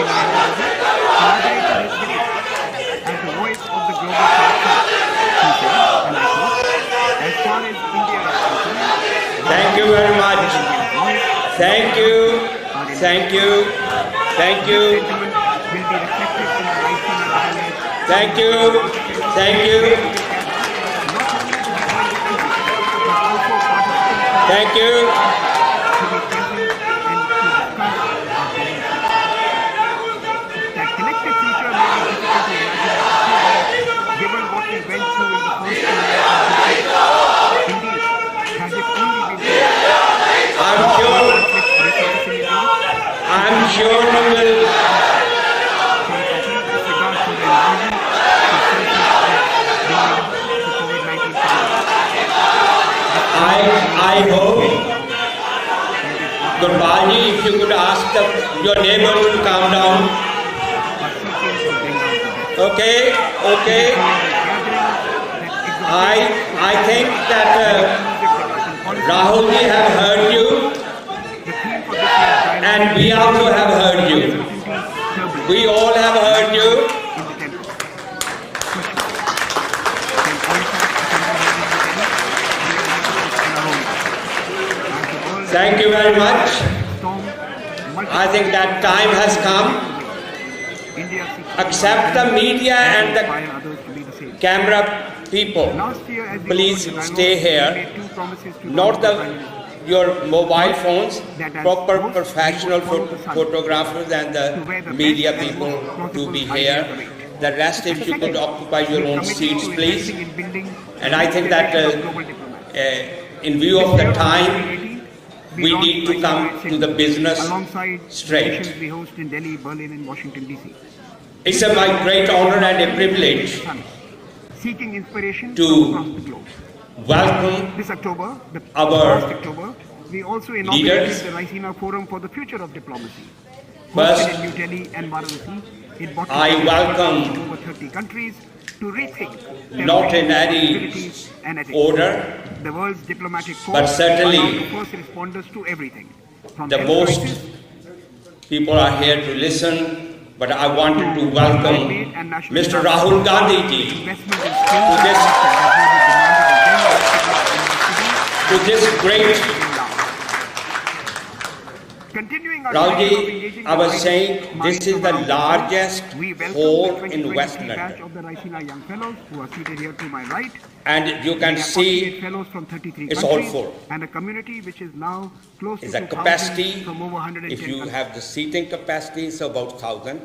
as the voice of the global south, he said, and I quote, as far as India is concerned, Thank you very much. Thank you. Thank you. Thank you. will be reflected in the rising awareness. Thank you. Thank you. Thank you. To be present and to discuss our beliefs. That collective future may be difficult to imagine, given what we went through in the first 2 years of the decade. Indeed, has it only been I'm sure we will. I hope, Gurbalji, if you could ask your neighbor to calm down. Okay, okay. I think that Rahulji have heard you, and we also have heard you. We all have heard you. Thank you very much. I think that time has come. Accept the media and the camera people. Please stay here. Not your mobile phones. Proper professional photographers and the media people to be here. The rest, if you could occupy your own seats, please. And I think that in view of the time, we need to come to the business straight. We host in Delhi, Berlin, and Washington, D.C. It's my great honor and a privilege seeking inspiration to across the globe. Welcome This October, our October, we also inaugurated leaders. the Raisina Forum for the Future of Diplomacy. First, Hosted in New Delhi and Varanasi, it brought I welcome over 30 countries to rethink not in any and ethics. order, The world's diplomatic corps but certainly are now the first responders to everything. From the health most crisis, people are here to listen, but I wanted to welcome Mr. Rahul Gandhi ji investment in skills to this great. Continuing our Rahulji, I was saying this is the largest hall in West batch London, of the Raisina young fellows who are seated here to my right. and you can We have 48 see fellows from 33 it's all countries full. and a community which is now close to Is a 2,000 capacity, from over 110 if you countries. have the seating capacity, it's about 1,000.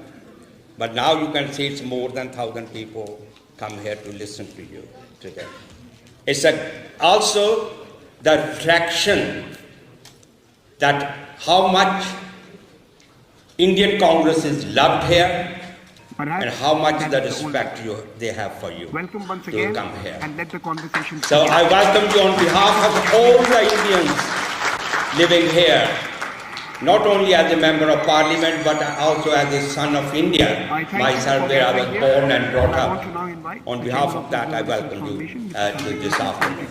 But now you can see it's more than 1,000 people come here to listen to you today. It's also the reflection that how much Indian Congress is loved here Perhaps and how much that the is only- respect they have for you Welcome once to again come here. and let the conversation So begin. I welcome you on behalf of all the Indians living here, not only as a member of parliament, but also as a son of India, I thank you myself for where I was being here. born and brought I want to up. now invite On the behalf chairman of that, I the welcome you Foundation, to this afternoon.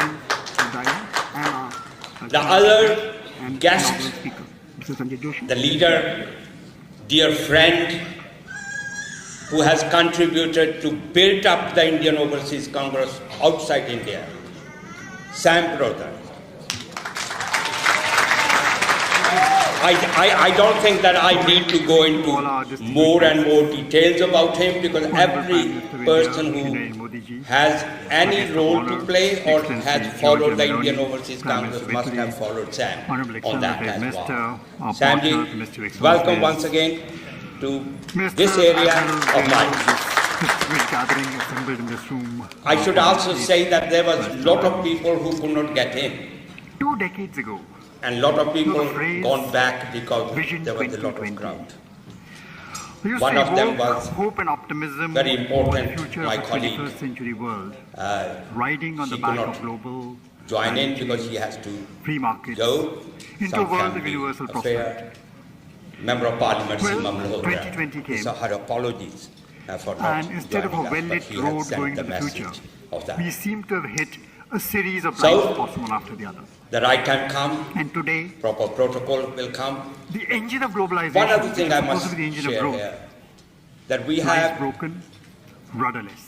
and The other and guest, inaugural speaker, Mr. Sanjay Joshi. the leader, dear friend, who has contributed to build up the Indian Overseas Congress outside India, Sam brother. I don't think that I need to go into more and more details about him, because every person who has any role to play or has followed the Indian Overseas Congress must have followed Sam on that as well. Samji, welcome once again to this area of life. Gathering assembled in this room. I should also say that there was a lot of people who could not get in, 2 decades ago, and a lot of people gone back because there was a lot of crowd. we used One to of them evoke was hope and optimism very for important, the future my of the colleague. 21st century world, riding on She the could back not of global join in because he has to free markets go. into a Some world of family universal prosperity. affair. Member of Parliament, Well, Seema Malhotra. 2020 came. So her apologies for not And instead of a joining us, but well-lit he had road sent going the to the future, message of that. we seem to have hit a series of So, blind spots one after the other. the right time come, And today, proper protocol will come. the engine of globalization, One other thing I supposed must to be the engine of share growth, here, that we lies have broken, rudderless.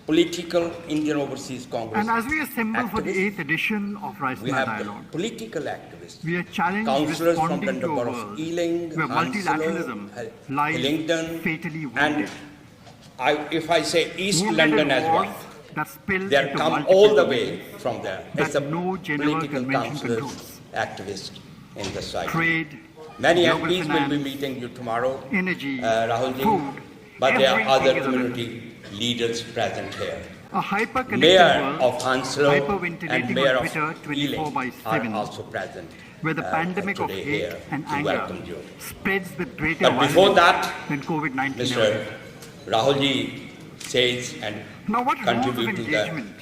political Indian Overseas Congress. And as we assemble for the activists, 8th edition of we Raisina have Dialogue, the political activists, we are challenged councillors from responding to London a Borough world of Ealing, where Hounslow, multilateralism lies Hillingdon, fatally and wounded. if I say East Wounded London in as wars well. that spill They have into come multiple all the domains way from there. that It's the no Geneva political Convention councillors, controls. activists in the site. Trade, Many global MPs will be finance, meeting you tomorrow, energy, Rahulji, food, but there are everything other is available. community leaders present here. A hyper-connected Mayor world, of Hounslow and hyperventilating Mayor on of Twitter 24 by Ealing are 7, also present where the pandemic of today hate here and to anger welcome you. spreads with greater But before violence that, than COVID-19 ever Mr. did. Rahulji says and Now, what rules of contribute to engagement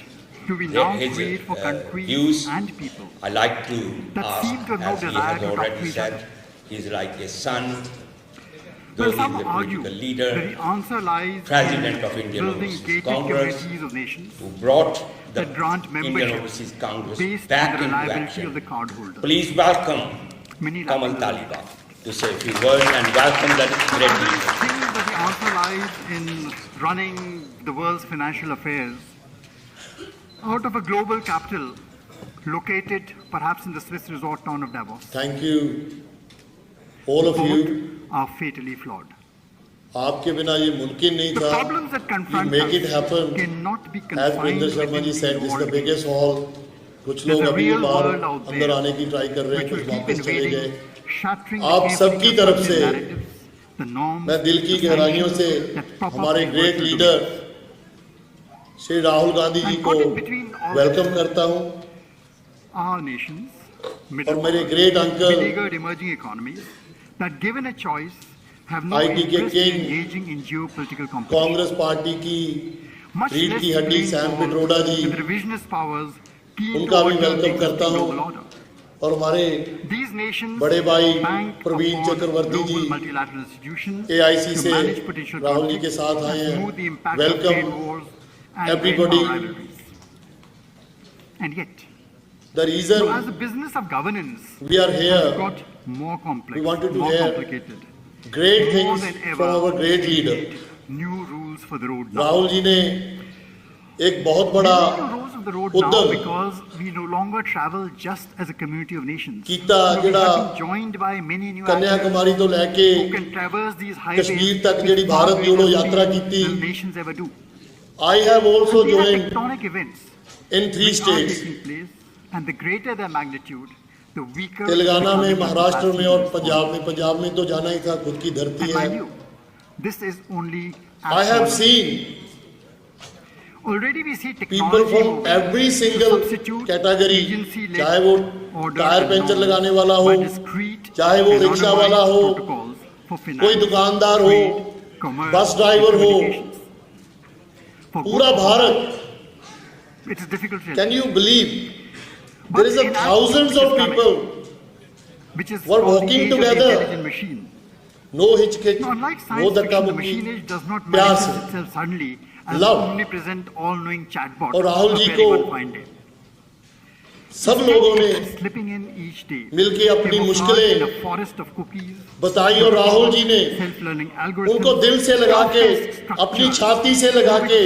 do we now his create for countries views. and people I like to that ask, seem to have no as he desire has to talk to already each other? said, he's like a son, Well, though some he's a argue political that leader, the answer lies President in of Indian building Overseas gated Congress, communities of nations who brought the that grant Indian membership Overseas Congress based back on the into reliability of the action. cardholder. Please welcome Many Kamal like Taliban to say a few words and welcome that great others leader. think that the answer lies in running the world's financial affairs out of a global capital located perhaps in the Swiss resort town of Davos. Thank you, all of Both you. are fatally flawed. आपके बिना ये मुमकिन नहीं The था. problems that You confront make it us happen. cannot be As confined Vrinder Sharma ji within said, this is the walls. biggest hall. कुछ There's लोग a अभी ये real बाहर world out अंदर there आने की ट्राई कर रहे हैं, which will कुछ keep वापस चले invading, गए. shattering the आप carefully सबकी तरफ constructed से narratives, the norms, मैं दिल की the गहराइयों से traditions that prop up हमारे the great virtual leader domain. Shri Rahul Gandhi ji And को caught in between all welcome करता हूं our nations, middle और मेरे powers, great uncle beleaguered emerging economies that given a choice have no IT के interest in king, engaging in geopolitical competition. Congress party की Much रीढ़ less की हड्डी green Sam ball Pitroda ji, with revisionist powers keen to उनका भी alter the welcome करता existing हूं. global order. और हमारे These nations बड़े भाई bank Praveen upon Chakraborty global ji multilateral institutions AIC to से manage potential राहुल जी के conflicts साथ आए and हैं. smooth the impact of Welcome trade wars and everybody. railway rivalries. And yet, The reason so as the business of governance we are has here, got more complex, We wanted to more hear complicated, great more things than ever, from our great we leader. need new rules for the road now. Rahul ji ने एक बहुत We बड़ा need new rules of the road now उद्यम because we no longer travel just as a community of nations. कीता We ਜਿਹੜਾ have been joined by many new actors Kanyakumari ਤੋਂ ਲੈ ਕੇ who can traverse these highways Kashmir तक with ਜਿਹੜੀ far Bharat greater जोड़ो speed यात्रा कीती. than nations ever do. I have also These are joined tectonic events in 3 which are states, taking place, and the greater their magnitude, the weaker Telangana में, becomes the Maharashtra में capacity और to respond. Punjab में. पंजाब में तो जाना ही था, खुद की धरती And है. mind you, this is only I have seen already we see people technology from moving every to single substitute category, agency-led चाहे वो order tyre and puncture norms लगाने वाला by हो, discrete चाहे वो and रिक्शा वाला anonymized हो, protocols for कोई finance, दुकानदार हो, trade, commerce, बस ड्राइवर हो, communications. For good पूरा or bad, Bharat. it is difficult to Can tell. you believe But there is a in our thousands age of is coming, people, which is were called the walking age of the together. intelligent machine. no hitchhitch, Now, unlike no science धक्का fiction, the मुक्की, machine age does not प्यार manifest से. itself suddenly as Love. an omnipresent, all-knowing chatbot और Rahul ji preparing को one fine day. सब लोगों ने It's slipping in each day. मिलके अपनी Camouflaged मुश्किलें in a forest of cookies, बताई और राहुल जी ने self-learning algorithms, उनको दिल से लगा के, complex अपनी structures, छाती से लगा के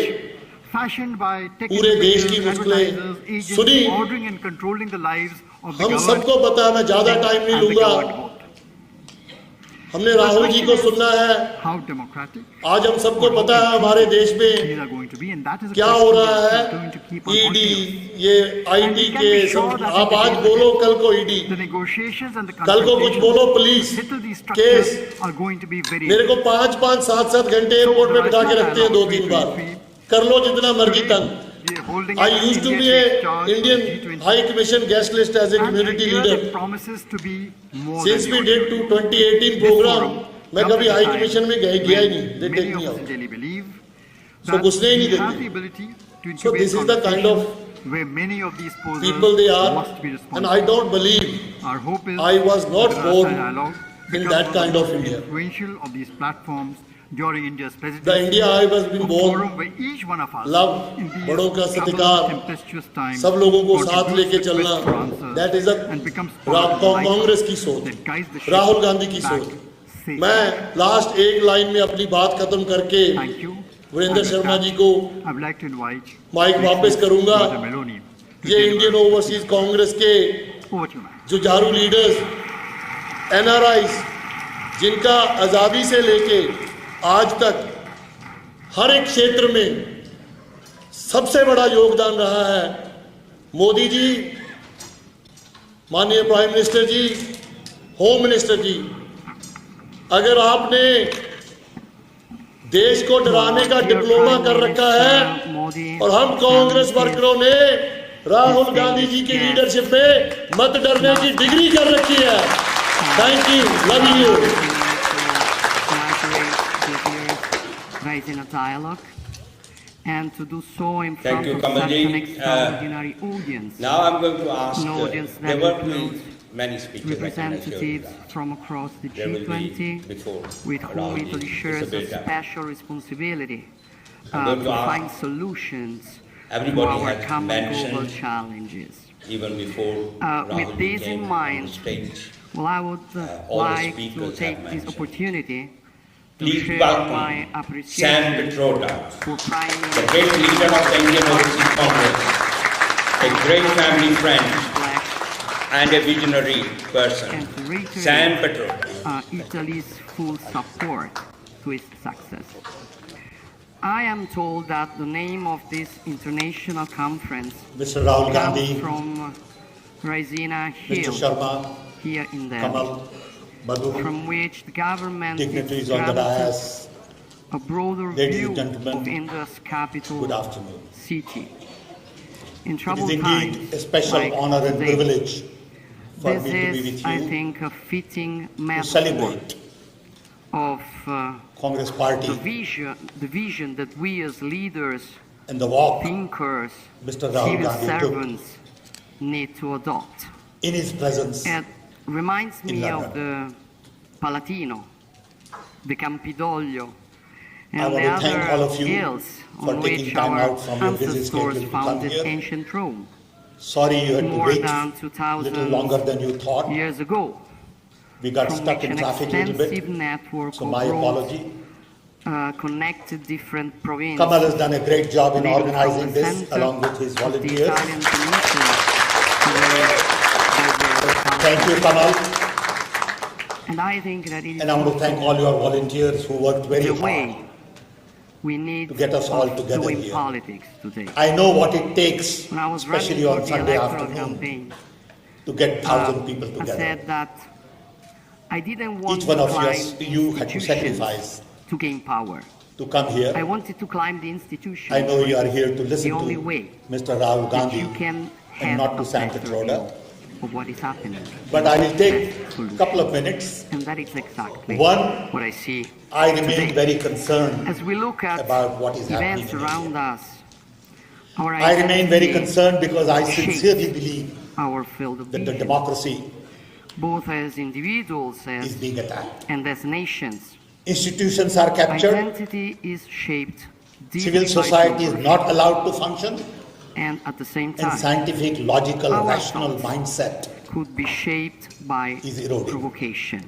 fashioned by tech पूरे देश की innovators, मुश्किलें advertisers, agents, सुनी. ordering and controlling the lives of the हम governed सबको पता है, मैं ज्यादा टाइम नहीं and the लूंगा. governed both. हमने राहुल जी को सुनना है. How democratic आज हम सबको पता है हमारे देश में these are going to be, and that is a क्या question हो रहा that है. is going to keep on ED, haunting ये And आईटी we can के be sure सब. that आप in the आज days बोलो, ahead, कल को ED, the negotiations and the कल को कुछ बोलो confrontations police. to settle these case. structures are going to be very मेरे को 5-5, 7-7 घंटे एयरपोर्ट में बिठा के रखते हैं 2-3 बार. कर लो जितना मर्जी तंग. I used to be a Indian High Commission guest list as a community leader. promises to be more Since than we the did ordinary. 2018 This program, forum मैं comes कभी at a high time commission में गया ही when नहीं. They many take me of us out. in Delhi believe So that घुसने ही we नहीं have देते. the ability to So incubate this is the kind of conversations where many of these posers people they are, must be and responsible. I don't believe Our hope is I was not that the born Rasta dialogue in becomes that kind one of the India. influential of these platforms during India's The presidency, India I was been a born, forum where each one of us, love, in these बड़ों का troubled, सत्कार, tempestuous times, सब लोगों को साथ contributes लेके with चलना, quest for answers that is a and becomes part of the light Congress की सोच, that guides the ship Rahul Gandhi की back सोच। safely. मैं लास्ट एक लाइन में अपनी बात खत्म करके Thank you. Virendra And Sharma with ji that, को I would like to invite mic वापस करूंगा। Mother Meloni to ये deliver. इंडियन ओवरसीज कांग्रेस के Over to you, ma'am. जुझारू लीडर्स, एनआरआईज, जिनका आज़ादी से लेके आज तक हर एक क्षेत्र में सबसे बड़ा योगदान रहा है। मोदी जी, माननीय प्राइम मिनिस्टर जी, होम मिनिस्टर जी, अगर आपने देश को डराने का डिप्लोमा कर रखा है और हम कांग्रेस वर्करों ने राहुल गांधी जी की लीडरशिप में मत डरने की डिग्री कर रखी है। Thank you, love you. Raising a dialogue and to do so in Thank front you, of such Kamalji. an extraordinary audience. Now I'm going to ask, An audience there that will be includes many speakers, I can assure you representatives that. from across the There will be G20 before with whom Rahul Italy ji, shares a Isabella. special responsibility I'm going to to ask find solutions to Everybody our has common global mentioned challenges. even before With Rahul this in came mind, on stage. Well, I would all the like to speakers take have this mentioned. opportunity to Please share welcome my Sam appreciation Petroda, for Prime the Minister great leader of the Indian Overseas Congress, a great family friend Black and a visionary person. and to reiterate Sam Petroda. Italy's full support to its success. I am told that the name of this international conference Mr. Rahul comes Gandhi, from Raisina Mr. Hill Sharma, here in Delhi, Kamal, Madhu, from which the government is dignitaries on the granted dais, a broader Ladies view and gentlemen, of India's capital good afternoon. city. In It is troubled indeed times a special like honor and today, privilege for this me to be is, with I you think, a fitting to metaphor celebrate of Congress Party the vision that we as leaders, and the walk thinkers, Mr. Rahul civil Gandhi took servants need to adopt. in his presence. It reminds in me of London. the Palatino, the Campidoglio, I and want the to thank all other of you hills for on taking which time our out from your busy schedule ancestors to come founded here. ancient Rome Sorry you had to more wait than a 2,000 little longer than you thought. years ago, We got from stuck which in an traffic a little extensive bit, network so of my roads apology. connected different provinces. Kamal has done a great job in leading from organizing the this center along with his of the volunteers. Italian peninsula to the Thank you, Kamal. And I think that it is And I want to thank all your volunteers who worked very the hard. way we need to get us all of together doing here. politics today. I know what it takes, When I was especially running on for the Sunday electoral afternoon, campaign, to get 1,000 people I together. said that I didn't want Each one to of climb us, the you had to institutions sacrifice to gain power. to come here. I wanted to climb the institutions. I know you are here to listen the only to way Mr. Rahul that Gandhi you can and have not to a Sam better Petroda. view of what is happening. But I will take a Solution. couple of minutes. And that is exactly One, what I see. I remain today. very concerned As we look at about what is happening events in around India. us, our I remain very identity, concerned because I shapes sincerely believe our field of that the vision, democracy both as individuals is being attacked. and as nations. Institutions are captured. Identity is shaped deeply Civil by society is geography, not allowed to function. and at the same And time scientific, logical, Our rational thoughts mindset could be shaped by is eroding. provocation.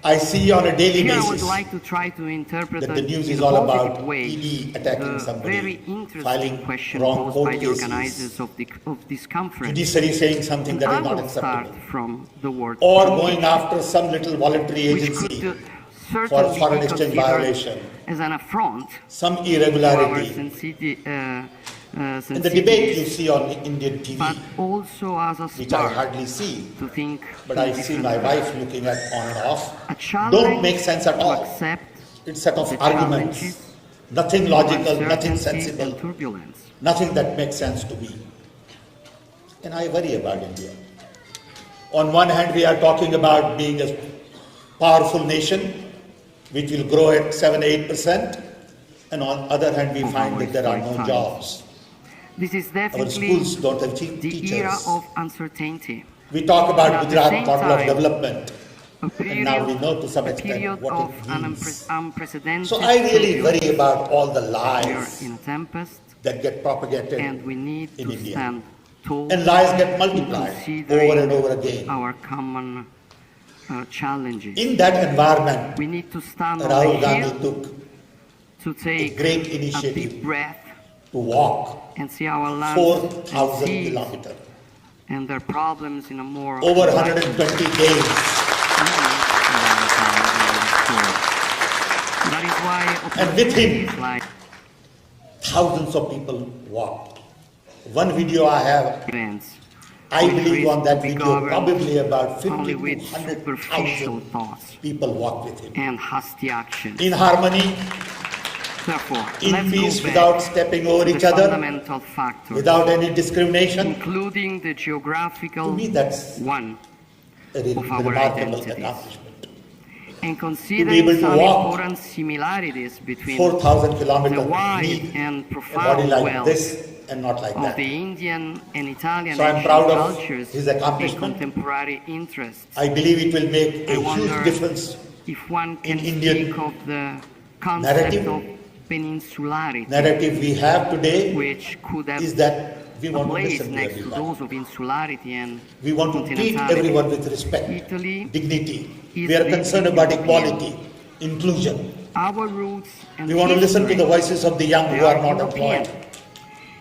I see on a daily Here I would basis like to try to interpret that the it news in is a all positive about way ED attacking the somebody, very interesting filing question wrong posed court by the cases, organizers of this conference. judiciary saying something that I is not will start acceptable, from the word or provocation, going after some little voluntary which agency could for certainly foreign be exchange considered violation, as an affront some to our irregularity. In the debate you sensitivities, see on Indian TV, but also as a which I spark hardly see, to think but in I see different my ways. wife looking at on and off, A challenge don't make sense at to all. accept It's a set of the arguments, challenges, nothing logical, nothing uncertainty sensible, and turbulence. nothing that makes sense to me. And I worry about India. On one hand, we are talking about being a powerful nation, which will grow at 7-8%, and on the other hand, we find that there are no jobs. This is Our definitely schools don't have the era teachers. of uncertainty. We talk But about at the Gujarat same model of time, development, And now we know to some extent what of it an means. unprecedented So I really turbulence. worry about all the We are lies in a tempest, that get propagated and we need in to India. stand tall And lies get in multiplied considering over and over again. our common challenges. In that environment, We need to stand on Rahul the Gandhi hill took to take great a initiative deep breath to walk and see our lands 4,000 and seas kilometers, and their problems in a more over 120 days. That is why And with him, opportunities like thousands of people walked. One video I have, events I which believe risk on that to be video, governed probably about 50 only to with superficial 100,000 thoughts people walked with him. and hasty action. In harmony, Therefore, in let's peace, go back without stepping over to each the other, fundamental factors, without any discrimination. including the To geographical me, that's one, a of our remarkable identities. accomplishment. and able considering to some walk important similarities between 4,000 the kilometers, wide need and a body profound like wealth this and not like of that. the Indian and Italian So I'm ancient proud of cultures his and accomplishment. contemporary interests. I believe it will make I a wonder huge difference. if one can Indian speak of the concept narrative. of peninsularity, Narrative we have today which could have is that we a want to place listen to next to everyone. those of insularity and We want to treat continentality. everyone with respect, Italy dignity. is We are deeply concerned about European. equality, inclusion. Our roots and We want to listen to history, the voices of the young they who are are not European. employed.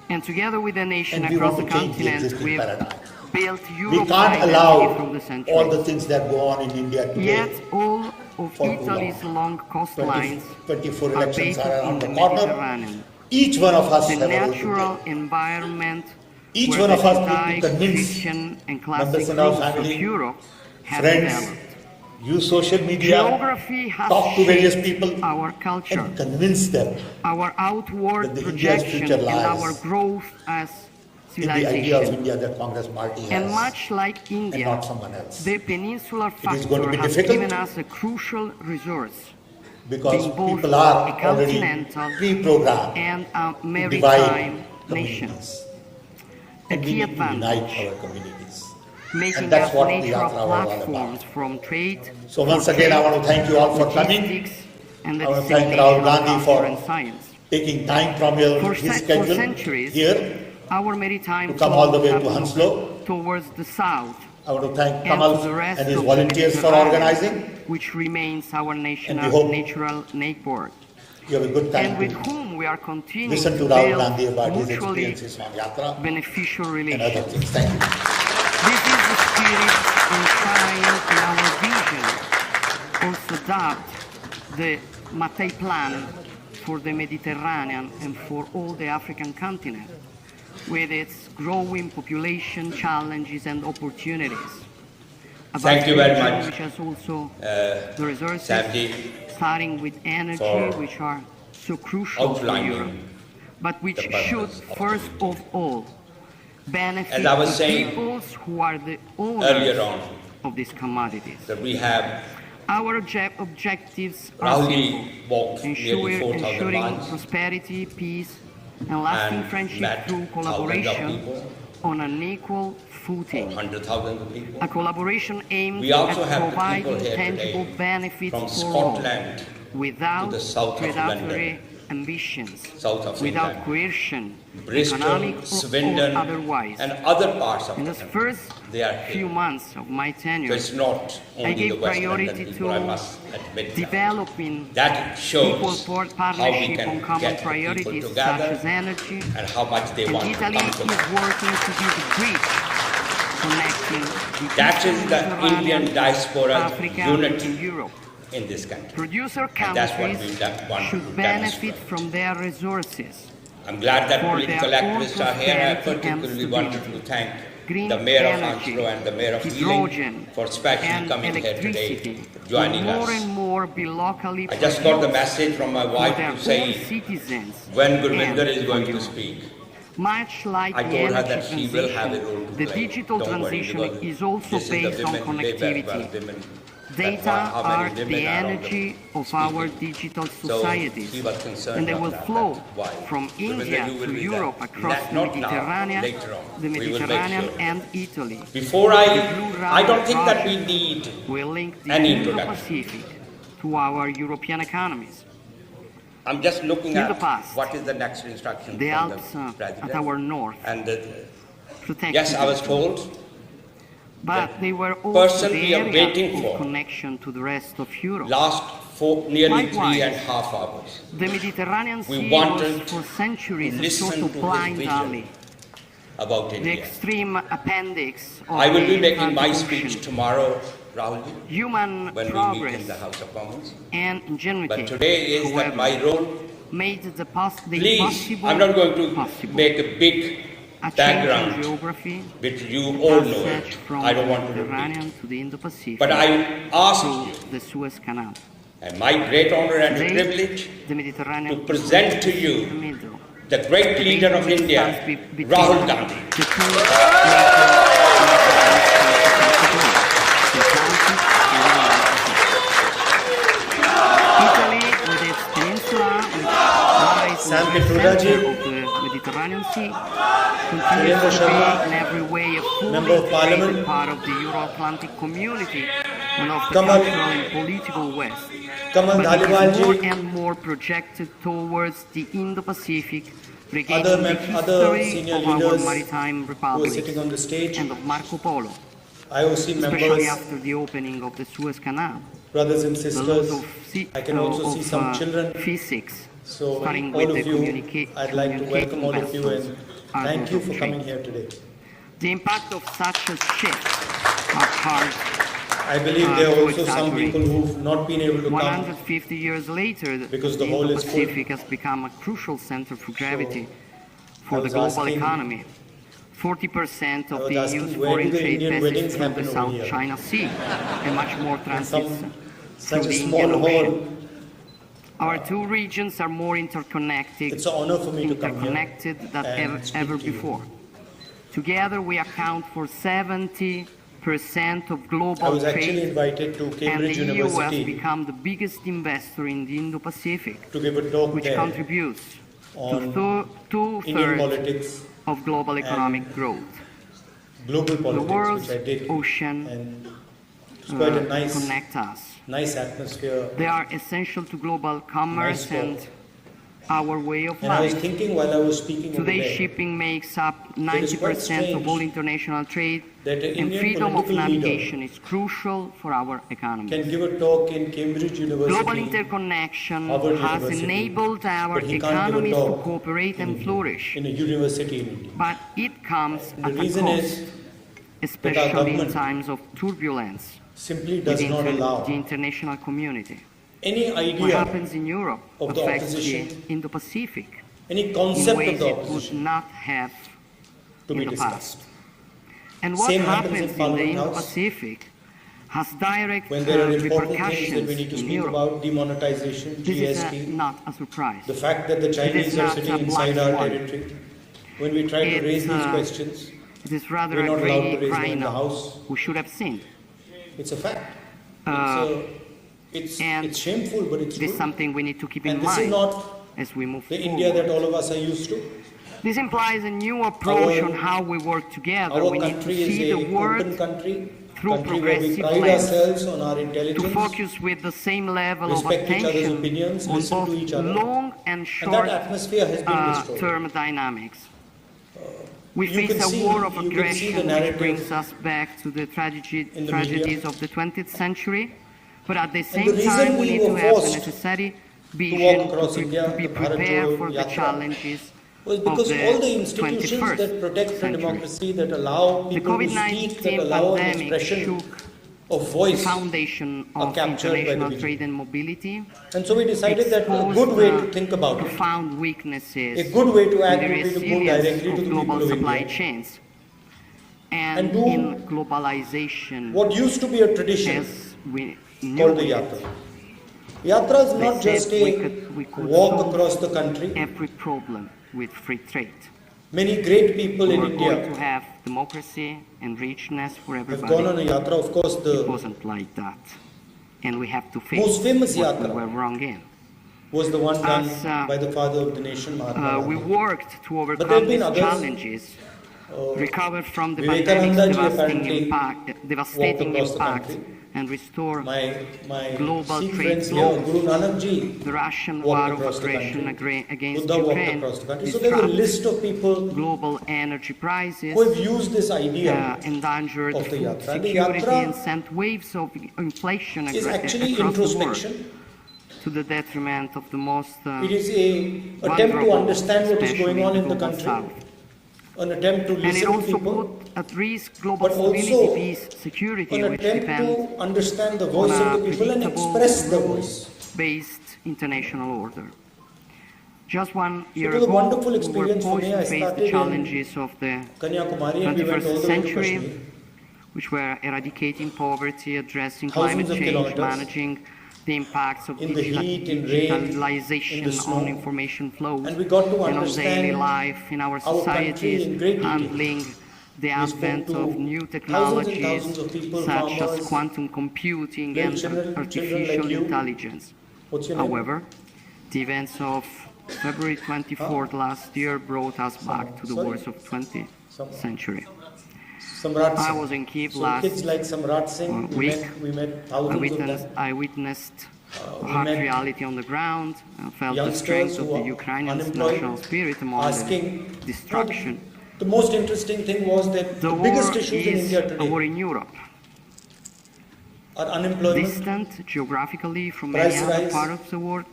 And together with the nation And we across want the to change the continent, existing we've paradigm. built We Europe's can't identity allow through the all the centuries. things that go on in India today. Yet all of for too Italy's long coastlines 24 are elections based are in around the the corner. Mediterranean. Each one of us The have a role to natural play. environment Each where one the of us need Judaic, to convince Christian and classic members in our roots of family, Europe have friends, developed. use social media, Geography has talk to various shaped people, our culture, and convince them our outward that the India's projection, future and lies our growth as in the idea of civilization. India that Congress party has, And much like and India, not someone else. the peninsular is going to factor be has difficult. given us a crucial resource, Because being both people are a already continental pre-programmed and a to maritime divide nation. communities. A And we key need to unite advantage, our communities. making And that's us what the natural Yatra was all platforms about. from trade, So once again, I want to thank you all for coming, logistics, and the I want to thank dissemination Rahul of Gandhi culture for and science. taking time from For his for schedule centuries, here. our maritime to come all the flows way have to looked Hounslow. towards the south I want to thank and Kamal to the rest and his of the volunteers for Mediterranean, organizing. which remains our we hope natural neighbor, You have a good and time with to whom we are continuing listen to to Rahul build Gandhi about his mutually experiences on Yatra beneficial and other relations. things. Thank you. This is the spirit enshrined in our vision, also dubbed the Mattei Plan for the Mediterranean and for all the African continent, with its growing population, challenges and opportunities. A Thank you vast very region much, which has also the resources, Sandy, starting with energy, for which are so crucial for outlining Europe, but which the purpose should of first of all benefit As I was the saying peoples who are the owners earlier on, of these commodities. that we have Our objectives are Rahul simple: walked nearly 4,000 ensuring miles prosperity, peace, and lasting and friendship met through thousands of collaboration people, on an equal footing. 100,000 of people. A collaboration aimed We also at have the people providing here tangible today benefits from for all, Scotland without to the south of predatory London, ambitions, south of without England, coercion, Bristol, economic or Swindon, otherwise. and other parts of In the the country. first They are few here. months of my So tenure, it's not only gave the West London priority people, I to must admit that. developing That equal shows how we partnership can on common get the people priorities such together as energy, and how much they and want to Italy come is together. working to be the bridge connecting the That Eastern is the Mediterranean, Indian diaspora Africa, unity and Europe. in this country. Producer And that's what countries we want to should benefit demonstrate. from their resources. I'm glad that for political their own activists are here. I prosperity and particularly wanted to stability. thank Green the mayor of energy, Hounslow and the mayor of hydrogen, Ealing for especially and coming here today, electricity joining will more us. and more be locally I just got the produced message from my for wife their to own say citizens when and Gurvinder is for going to Europe. speak. Much like I the told her energy that she will have a transition, role to the play. digital Don't worry, transition because is also this is the based on women, they very well, connectivity. women Data how many are women the are on the energy of our digital So societies, he was concerned and they on will that, flow why. from India You will to be Europe there. across the Not now, Mediterranean, later on. the We will make Mediterranean sure. and Italy. Before Blue I don't Route think that we project need will link the any introduction. Indo-Pacific to our European economies. I'm just looking In at the past, what is the next instruction the from Alps the president. at our north And protected yes, I was it. told But they were also person the we are area waiting of for connection to the rest of Europe. last nearly Likewise, 3.5 hours. The Mediterranean We Sea wanted was for centuries to a sort listen of to blind his alley, vision about the India. extreme appendix of I will be the making my Atlantic speech Ocean. tomorrow, Rahul, Human when we meet progress in the House of Commons. and ingenuity, But today is that however, my role. made the Please, impossible I'm not going to possible. make a big A change in background, geography, which you all know passage it. from I don't the want to repeat. Mediterranean to the Indo-Pacific But I ask through you, the Suez Canal. and my great honor and Today, privilege, the Mediterranean to present to is you in the middle. the great leader of Which India, stands between Rahul Gandhi. the two Italy, with its peninsula, which lies in the center of the Mediterranean Sea, continues to be in every way a fully integrated part of the Euro-Atlantic community and of the cultural and political West. But it is more and more projected towards the Indo-Pacific, regaining the history of our maritime republics and of Marco Polo, especially after the opening of the Suez Canal. Brothers and The sisters, laws of I can also see some children. physics, So starting all with the of you, I'd like to welcome all of you and thank you for coming here today. The impact of such a shift are hard. I believe there are also some people who've not been able to come 150 years later, because the the hall is full. Indo-Pacific has become a crucial center for gravity I for the was global asking- economy. 40% I of was the asking, EU's where do foreign the trade Indian weddings passes through the happen over South here? China Sea, and much more transits Some, through such a the small Indian Ocean. hall. Our two regions are more interconnected, It's an honor for me to come here interconnected than and speak ever to you. before. Together, we account for 70% of I global was actually trade, invited to and Cambridge the EU has University become the biggest investor in the Indo-Pacific, to give a talk which there contributes on to Indian two-thirds politics, of global economic growth. global The politics, world's which I did, ocean and it's quite a connect us. nice atmosphere. They are essential to global commerce Nice and our way of And I was life. thinking while I was speaking over Today, there, shipping makes up is quite 90% of all strange international trade, that an and Indian freedom of political leader navigation is crucial for our economy. can give a talk in Cambridge Global University, interconnection Harvard has University, enabled our but he can't give a economies to talk cooperate and flourish, in a university in India. but it comes The at a reason cost, is especially in government times of turbulence simply does within not allow the international community. any What idea, happens in Europe of the affects the opposition, Indo-Pacific any in concept ways of the it would opposition not have to in be the discussed. past. And what Same happens in happens in the Parliament House. Indo-Pacific has direct When there are important things that repercussions we need to in speak Europe. about, demonetization, This is GST, not a surprise. the fact that the is Chinese are not sitting a inside black our swan. territory, when we try to It's, raise these uh, questions, It is rather we're a not allowed to greedy raise them in the rhino House. who should have sinned. It's a fact. And It's shameful, but it's This is true. something we need to keep in And this is mind not as we move the forward. India that all of us are used to. This implies a new approach Our- on how we work together. Our We need to country see is the an world open country, through country where we progressive pride lens, ourselves on our to intelligence, focus with the same level of respect each other's attention opinions, on listen both to each other. long and and short that atmosphere has been destroyed. term dynamics. We You can face a see- war of you can see the aggression which narrative brings us back to the in the tragedies media. of the 20th century, but at the the same reason time we we need were to have the forced necessary walk vision across India, to be the Bharat prepared Jodo for the Yatra, challenges was of because the all the institutions 21st that protect the century. democracy, that allow The people to speak, that COVID-19 allow an pandemic expression shook of the voice, foundation are of captured by the international media. trade and mobility. And so we decided that a Exposed good way to think about it, profound weaknesses a good way to act in the would be to go resilience directly to of the global people of supply India. chains. And And do in globalization, what used to be a tradition as we knew called the it, Yatra. Yatra is they not said just we could walk solve across the country. every problem with free trade. Many great people in We're going to India have democracy and richness for have gone on everybody. a Yatra. Of course, It the wasn't like that. and we have to face most famous what we yatra were wrong in. was the one done As, by the father of the nation, Mahatma We Gandhi. worked to there overcome have been these others. challenges, recover from the Vivekananda pandemic's ji apparently devastating walked across the impact, country. and restore My global Sikh trade friends here, flows. Guru Nanak ji The Russian walked war of across the aggression country. against Buddha walked Ukraine across the country. So there's a disrupts list of people global energy prices, who have used this idea endangered of the food yatra. The security, yatra and sent waves of inflation is actually across the world, introspection. to the detriment of the most It is an attempt to vulnerable, understand what is especially going on in the global country, south. an attempt to And it listen to also people, put at risk global but stability, also peace, security, an which attempt depends to understand the on voice a of the people and predictable, express the voice. rules-based international order. Just 1 year it was a ago, wonderful we were experience for poised me. to I face started the in challenges of the Kanyakumari and we went all 21st the way to century, Kashmir. which were eradicating poverty, addressing Thousands climate of change, kilometers. managing the impacts of In the heat, in rain, in the digitalization snow. on information flows And we got to and on daily understand life in our our country societies, in great detail. handling the We advent spoke to of new thousands and technologies thousands of people, such as farmers, quantum computing little and children artificial like you. intelligence. What's your name? However, the events of February 24th last year brought us back to the Sorry? wars of 20th century. Samrat I Singh. was in Kiev So last kids like Samrat Singh, week. we met thousands of them. I witnessed we hard met reality on the ground, and felt the youngsters strength of who the are Ukrainian unemployed, national spirit among asking, the destruction. The most interesting thing was that The the war biggest issues in is India a war today in Europe, are unemployment distant geographically from price many other rise, parts of the world,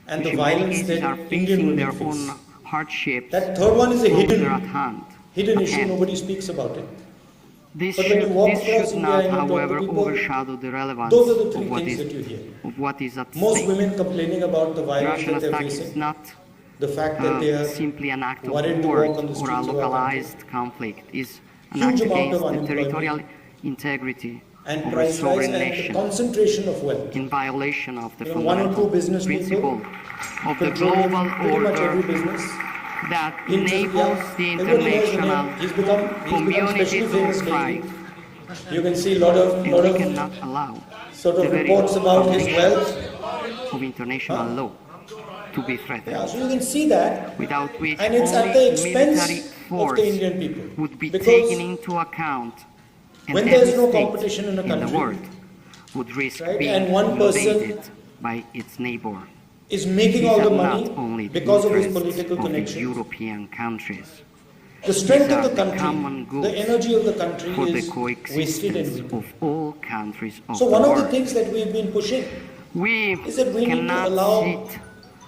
and which the in many violence cases are that Indian facing women their face. own hardships That third one is a closer at hand. hidden at issue, hand. nobody speaks about it. This But when you should, walk this across should India not, and you talk to however, people, overshadow the relevance those are the of three what things is, that you hear. of what is at Most stake. women complaining about the The violence Russian that they're attack is facing, not the fact that they are simply an act of worried to war walk on the or a streets of our country. localized conflict. Is an Huge act amount of against the unemployment territorial integrity and of a price rise sovereign and the nation, concentration of wealth. in violation of the One or two fundamental business principle people of the control global pretty much every order business. that Everybody enables the knows the international name. He's become community especially to famous lately. thrive. You can see a lot And we of cannot allow sort the of very reports about his foundations wealth. of international law to be threatened, Yeah, so you can see that, without which and it's at the only expense military of force the Indian people. would be Because taken into account, and when every there's no state competition in a the country, world would risk right, being and one person invaded by its neighbor. is making These all are the not money only the because of his interests political of the connections. European countries, The strength these of are the the common country, goods the energy of the country for the is wasted and coexistence weak. of all countries of So the one of the world. things that we've been pushing We is that we need to cannot allow sit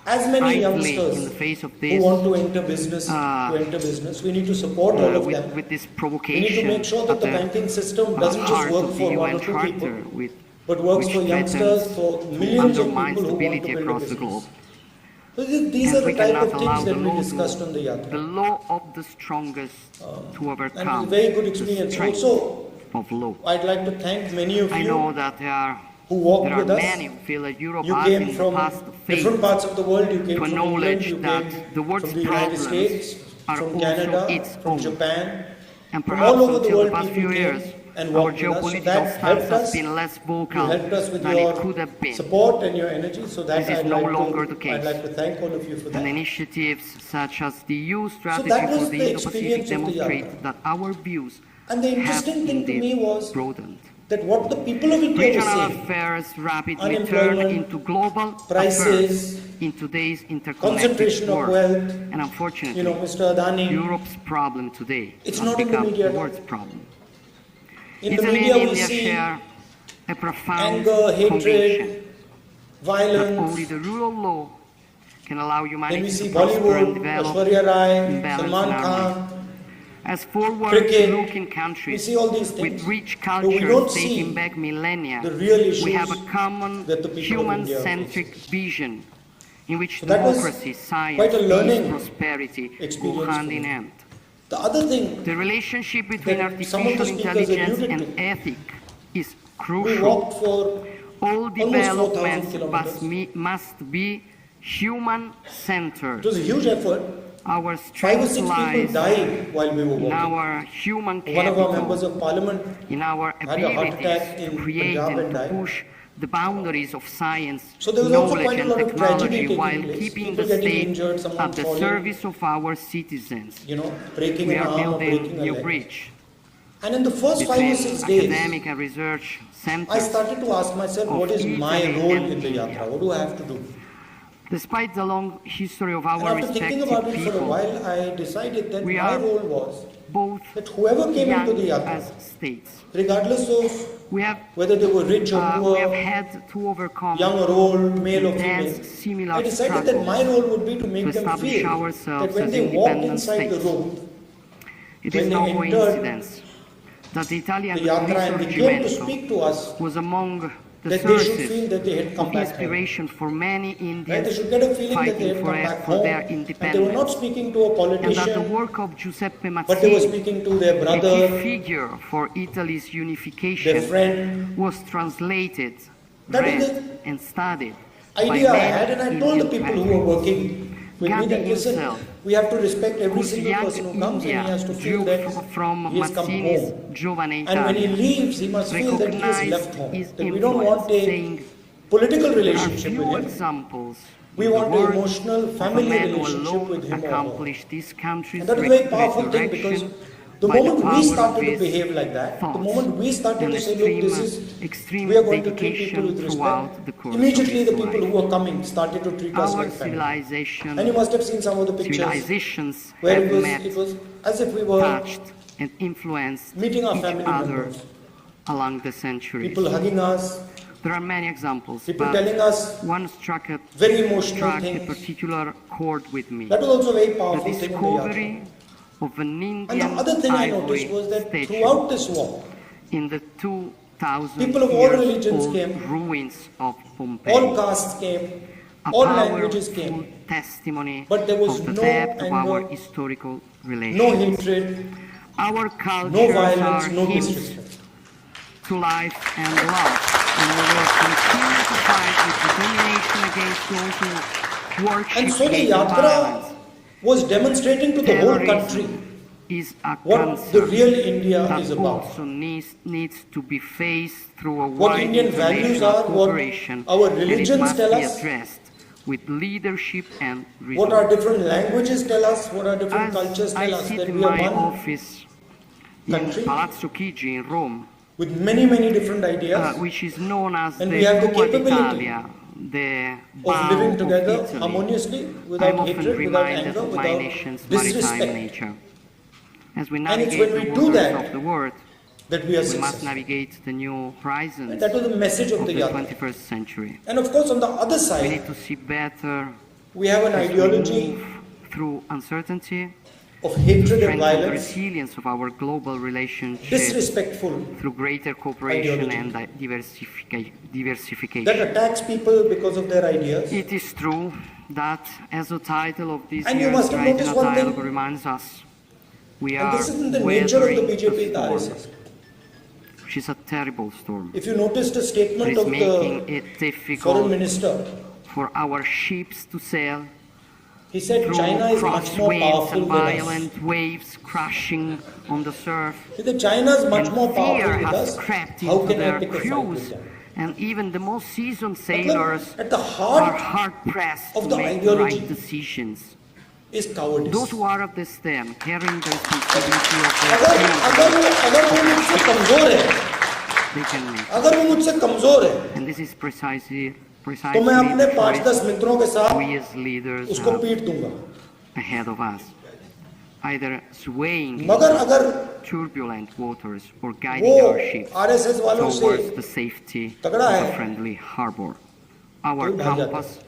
as many idly youngsters in the face of who this want to enter business, we need to support all of them. with this We need to provocation make sure that at the banking system doesn't just heart work of the for one UN or two people, Charter, but works which for youngsters, threatens for to millions of undermine people who want to stability build a across the business. globe. So these And are the we type cannot of allow things the that we law discussed on the the Yatra. law of the strongest to And it was overcome a very good the experience. strength Also, of law. I'd like to thank many of I know you that who walked there are with us. many who feel that Europe You has came in the from past different failed parts of the world. You came to from England, acknowledge you that came the world's from the United problems States, are from also Canada, its from own. Japan, And from perhaps all over the until the world past people few came years, and our walked with us. So geopolitical that stance helped has us. been less You vocal helped us with than it your could have been. support and your energy. So that This is I'd no like longer the to, case. I'd like to thank all of you for And that. initiatives such as the EU strategy that was for the the Indo-Pacific experience of the demonstrate Yatra. that our views And the have interesting thing to me indeed was broadened. that what the people of India were Regional saying, affairs rapidly turn unemployment, into global prices, affairs in today's interconnected concentration of world. wealth, And unfortunately, Mr. Adani, Europe's problem today It's has not in the become media the at all. world's problem. in the Italy media and we India see share a profound anger, conviction hatred, that only violence. the rule of law can allow Then humanity we see to prosper and Bollywood, develop Aishwarya Rai, in balance Salman in harmony. Khan. As Cricket, forward-looking we countries see all these with things. rich But we don't cultures dating see back millennia, the real issues we have a common that the people of India human-centric vision in which So that was democracy, science, quite a peace, learning prosperity go experience hand for in me. hand. The other thing, The relationship between that some of the artificial speakers intelligence alluded and to. ethic is we crucial. walked for All almost 4,000 developments kilometers. must be human-centered. It was a huge effort. Our 5 or strength 6 people lies died while we were in walking. our human One of our members capital, of parliament in our had a heart attack abilities to in create Punjab and and to died. push the boundaries of science, So there was also knowledge quite a and lot of tragedy technology taking while place. keeping People the getting state injured, someone at the falling, service of our citizens. breaking We an are arm or building breaking a new leg. bridge And in the first 5 or between 6 days, academic and research I centers. started to ask myself, of what is my Italy role and in the India. yatra? What do I have to do? Despite the long history of And our after thinking respective about it for a people, while, I decided that we my are role was both that whoever came young into the yatra, as states. regardless of We have whether they were rich or we have poor, had to overcome young or old, male or intense female, similar I decided that my struggles role would be to make to them establish feel ourselves that when as they walked independent inside the states. room, It when is they no entered coincidence that the Italian the yatra and they came to Risorgimento speak to us, was among the that they should feel sources that they had come of back home. inspiration for many Right? Indians They should get a feeling that they fighting had come back for home their and they were not independence, speaking to a and that the politician, work of Giuseppe but they were Mazzini, speaking to their a key brother, figure for Italy's their unification, friend. was translated, That was read, and studied by Idea I many had, and I told the Indian people who were working with me Gandhi that listen, himself, we have to respect every whose single young person who comes and he has to India feel drew that from he has come Mazzini's home. Giovane And when he Italia, leaves, he must feel that he has recognized left home. his That we don't want influence, a saying, political there are relationship few with him. examples We in the want an world emotional of a family man who relationship with alone him or her. accomplished this country's And that is a very powerful thing because resurrection the by the moment power we of started to his behave like that, the thoughts moment we started and to say, look, this is, extreme we are going to treat dedication people with throughout respect, the course immediately of the his people life. who were coming started to treat us Our like family. civilization, And you must have seen some of the pictures civilizations where have met, it was as if we were touched, and influenced meeting our each family other members. along the centuries. People hugging us, There are many examples, people but telling us one struck a very emotional a things. particular chord with me. That was also a very The powerful thing in the yatra. discovery of an And the Indian other thing I ivory noticed was that statue throughout this walk, in the 2,000 people of all years religions old came, ruins of Pompeii. all castes came, A all languages powerful came, testimony but there was of the no depth of our anger, historical no relations. hatred, Our no cultures violence, are no hymns disrespect. to life and love, and we will continue to fight with determination against those who worship And so the hate and yatra violence. was demonstrating to the whole country Terrorism is a what the cancer real India that is about. also needs to be faced through a What wide Indian values international are, what cooperation, our and it religions must tell be us, addressed with leadership and what our resolve. different languages tell us, what our different As cultures I tell us, sit that in we are my one office in country Palazzo Chigi in Rome, with many, many different ideas which is known as And the we have the Tua capability d'Italia, the of bow living of together Italy. harmoniously, I'm without often hatred, without reminded anger, of my without nation's maritime disrespect, nature. As we it's navigate when the we do waters that of the world, that we are we must successful. navigate the new horizons And that was the message of of the the yatra. 21st century. And of course, on the other We side, need to see better we have an as we ideology move through uncertainty, of hatred and strengthen the violence, resilience of our global relationships disrespectful, through greater cooperation ideology. and diversification. that attacks people because of their ideas. It is true that, as the title of this And you year's must have Right noticed in a one thing. Dialogue reminds us, we And are this isn't the nature of the weathering BJP a storm, RSS. which is a terrible storm. If you noticed a It statement is of making the it foreign difficult minister, for our ships to sail he said through China is much more crosswinds powerful and than us. violent waves crashing on the surf. He said China is much And more fear powerful with has us. crept How into can I their pick a fight with crews, them? and even the most seasoned sailors At the are heart hard-pressed of to the make the ideology right decisions. is cowardice. Those who are at the stem, carrying the responsibility of अगर their अगर अगर वो मुझसे कमजोर है, they can make. अगर वो मुझसे कमजोर है, And this is precisely तो मैं अपने the 5-10 choice मित्रों के साथ we as leaders उसको have पीट दूंगा. ahead of us, either swaying in मगर अगर turbulent waters or guiding वो our ships आरएसएस वालों towards से the safety of तगड़ा a है, friendly harbor. Our तो भाग जाता है. compass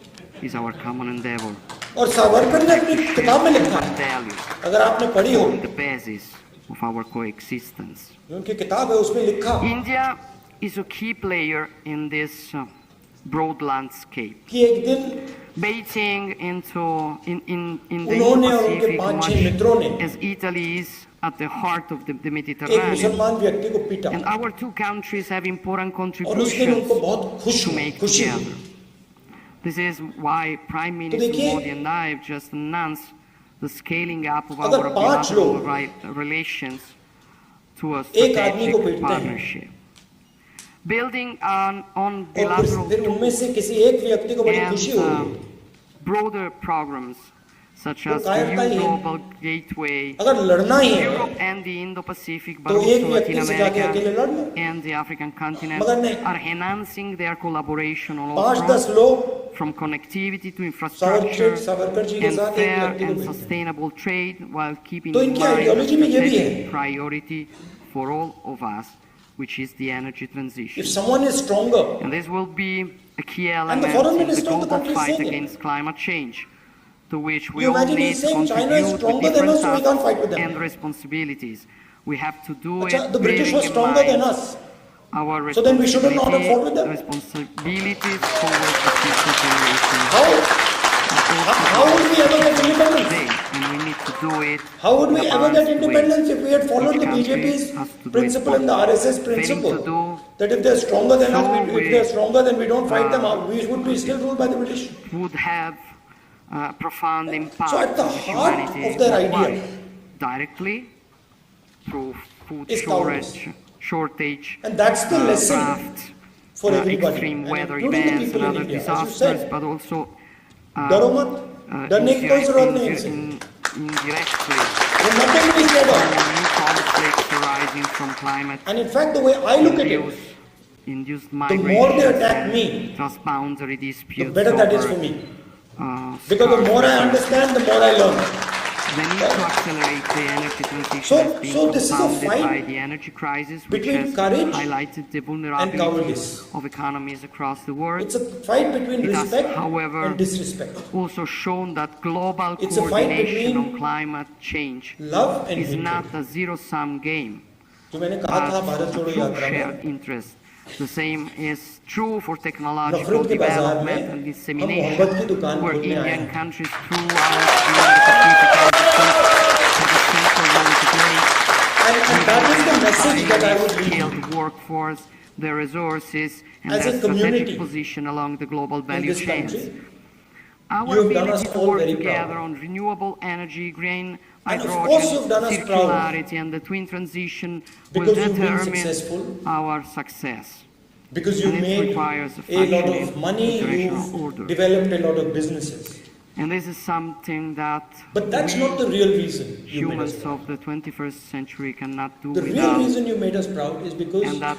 is our common endeavor, और सावरकर ने अपनी किताब में लिखा one है, value, अगर आपने पढ़ी हो, the basis of our coexistence. जो उनकी किताब है उसमें लिखा India is a key player in this broad landscape. कि एक दिन Beijing in the उन्होंने और उनके Indo-Pacific 5-6 मित्रों ने much as Italy is at the heart of the एक Mediterranean. मुसलमान व्यक्ति को पीटा And our two countries have important और उस दिन उनको contributions बहुत to make खुशी together. हुई. This is why Prime Minister देखिए, Modi and I have just announced the scaling up of अगर our 5 bilateral लोग relations to a एक आदमी को strategic पीटते हैं, partnership. Building on और bilateral फिर उनमें से किसी एक व्यक्ति को बड़ी खुशी हो रही है, broader programs such as the कायरता new ही है। global gateway, अगर लड़ना ही है Europe and the Indo-Pacific, but तो एक also Latin व्यक्ति से जाके अकेले लड़ लो। America and the African continent मगर नहीं, are enhancing their collaboration on all 5-10 fronts, लोग from connectivity to infrastructure Savarkar ji के and साथ एक fair व्यक्ति को and भेजो। sustainable trade while keeping तो in इनकी mind ideology में ये भी है। strategic priority for all of us, which is the energy transition. If someone is stronger, And this will be a key the element foreign in the minister of the global country is fight saying it. against climate change, to which we You all imagine need he's to saying China is contribute with stronger than us, different so we can't fight with tasks them. and responsibilities. We have to do Achha, it the British bearing was in stronger than mind us. our So then we shouldn't not have fought with them. responsibilities towards the future generations. How would we ever get independence? Today, and we need to do it. How would we in a ever get balanced way. independence if we had followed Each the country BJP's has to do principle it and the RSS failing to principle do that if they're stronger than so us, if we- they're stronger then we don't fight them out, we would be still ruled by the British. Would have profound impact So at the on heart humanity of their idea worldwide, directly through food is shortage, And that's the lesson drought, for everybody, extreme and weather including the events people and in other India. As you disasters, said, but also डरो मत, डरने की कोई जरूरत नहीं इनसे। indirectly There's nothing to be scared of. new conflicts arising from climate And in fact, the way I look at it, induced more they migration attack and me, transboundary the disputes better that is over, for me. scarce Because the more I resources. understand, the more I learn. The need to accelerate the energy transition So- has been so this is a compounded fight by the energy crisis, which between has courage highlighted the and vulnerability cowardice. of economies across the world. It's a fight between It has, respect however, and disrespect. Also shown that global It's a fight coordination between on climate change Love and is hatred. not a zero-sum game, जो मैंने कहा था but Bharat a जोड़ो true यात्रा shared में, interest. The same is true for technological नफरत के बाजार development में and हम dissemination, मोहब्बत की दुकान where खोलने आए Indian हैं। countries throughout the Indo-Pacific have a central role to play. And that is the message that I would leave you. Skilled workforce, their resources, and As a their community strategic position along the global in value this chains. country. Our You have done us ability to all work very together proud. on renewable energy, green And of hydrogen, course you've done us proud. circularity, and the twin transition will Because you've been determine successful. our success. Because you've And it made requires a a lot functioning of money, international order. you've developed a lot of businesses. And this is something that But that's we, not the real reason you made us humans proud. of the 21st century cannot do The real without, reason you made us proud is because and that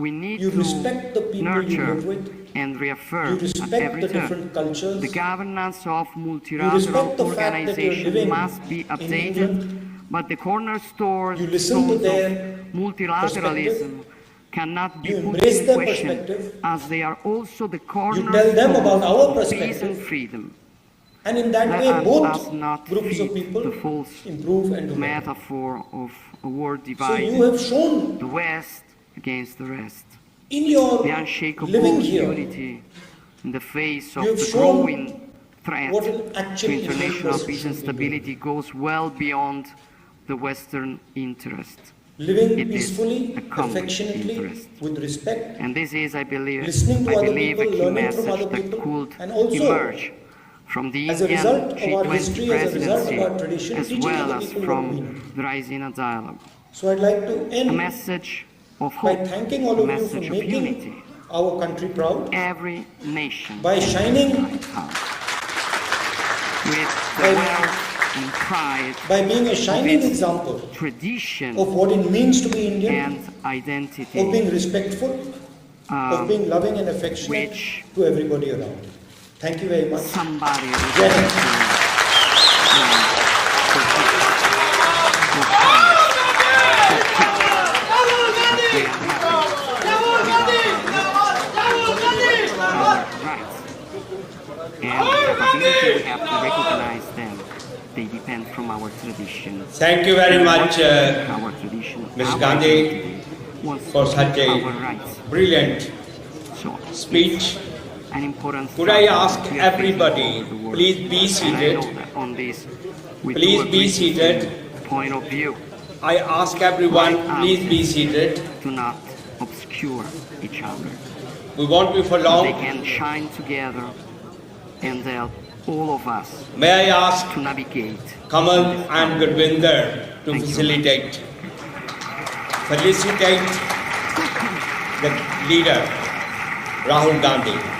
we need you to respect the people you nurture live with, and you reaffirm at respect every the turn. different cultures, The governance of respect multilateral the fact that you're organization living must be in updated, England. but the cornerstones You listen to of their multilateralism cannot be You put embrace in their question, perspective. as they are also the tell them about our cornerstones of peace perspective. and freedom. And in that Let way, us both not groups of feed people the false improve and do better. metaphor of a world So you divided, have shown the West against the rest. in your The unshakable living here unity in the face of You have the shown growing threat what an to actual international equal peace and position stability goes well beyond the Western interest. living It is peacefully, a common affectionately, interest. with respect, And this is, I believe, listening to I other believe a people, key learning from message other that people, could and also, emerge from the as a Indian result of our G20 history, as a result of presidency, our tradition, as teaching well other as people what we from know. the Raisina dialogue. So I'd like to A end message of by hope, thanking all a of you for message of making unity. our country proud, Every nation by can shining, unite with the by- wealth and pride, by being a shining its example tradition, of what it means to be Indian, and of identity, being respectful, of being loving and affectionate which to everybody around. Thank you very much. somebody would Jai like Hind. We have to recognize them. They depend from our tradition. Thank you very much, Our tradition. Ms. our Gandhi, identity was for such our a rights. brilliant So speech. an important Could I struggle ask that we are facing everybody, all over the world. please be And I seated. know that on this, we Please do be agree with seated. the point of view. I ask everyone, please be seated. Do not obscure each other. We won't be for They long. can shine together and help all of us May I ask to navigate. Kamal and Gurvinder to Thank you. felicitate the leader, Rahul Gandhi.